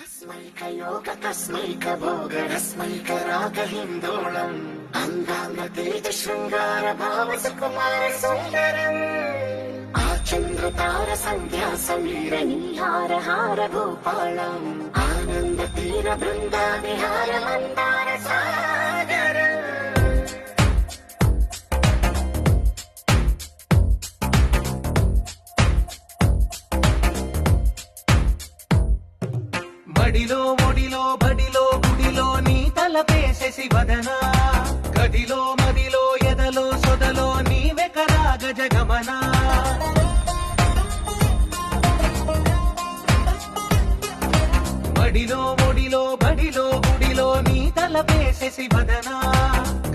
अस्मैकयोग तस्मैक भोग रस्मैक राग हिन्दोळम् अङ्गाङ्ग तेज शृङ्गार भाव सुकुमार सुन्दरम् आचन्द्र तार सन्ध्या समीर नीहार हार भूपालम् आनन्द तीर बृन्दा विहार मन्दार सागर బడిలో ఒడిలో బడిలో గుడిలో నీ తలపేసేసి వదనా గదిలో మదిలో ఎదలో సొదలో నీవెకరా గజగమనా బడిలో ఒడిలో బడిలో గుడిలో నీ తలపేసేసి వదనా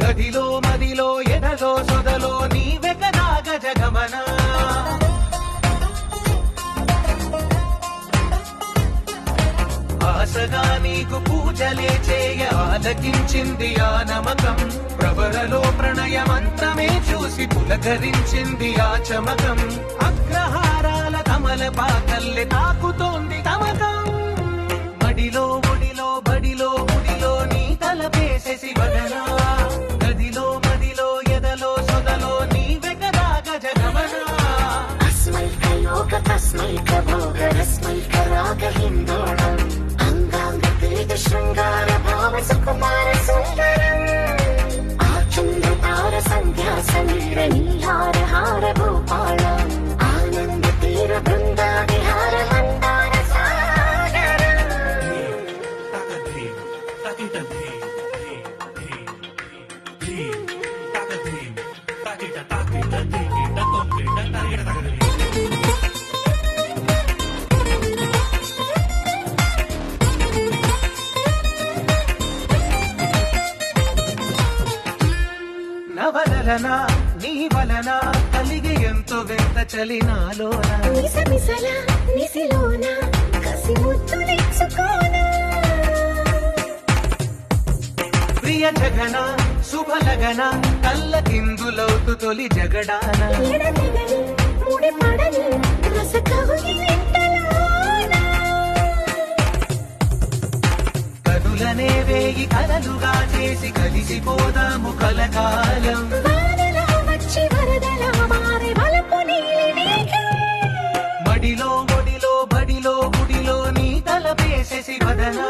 గదిలో మదిలో ఎదలో సొదలో నీవెకరా గజగమనా ఆశగా నీకు పూజలే చేయ ఆలకించింది ఆ నమకం ప్రవరలో ప్రణయ మంత్రమే చూసి పులకరించింది ఆ చమకం అగ్రహారాల కమల పాకల్లె తాకుతోంది తమకం బడిలో ఒడిలో బడిలో గుడిలో నీ తలపేసేసి వదనా గదిలో మదిలో ఎదలో సొదలో నీవెకరా గజగమనా अस्मैक योग तस्मैक भोग रस्मैक राग हिन्दोळम् शृङ्गार भाव सुकुमार सुन्दरम् आचन्द्र तार सन्ध्या समीर नीहार हार भूपालम् आनन्द तीर बृन्दा विहार मन्दार सागर నవలన నీ వలన కలిగి ఎంతో వెంత చలినాలోన మిసమిసల నిసిలోన కసి ముద్దులిచ్చుకోనా ప్రియ జగన శుభలగన కళ్ళకిందులవుతు తొలి జగడాన ఎడతెగని ముడి పడని రసకవుని వెంటలోన కనులనే వేయి కలలుగా చేసి కలిసిపోదాము కలకాలం వానలా వచ్చి వరదలా మారి వలపు నీలి మేఘం మడిలో ఒడిలో బడిలో గుడిలో నీ తలపేసేసి వదనా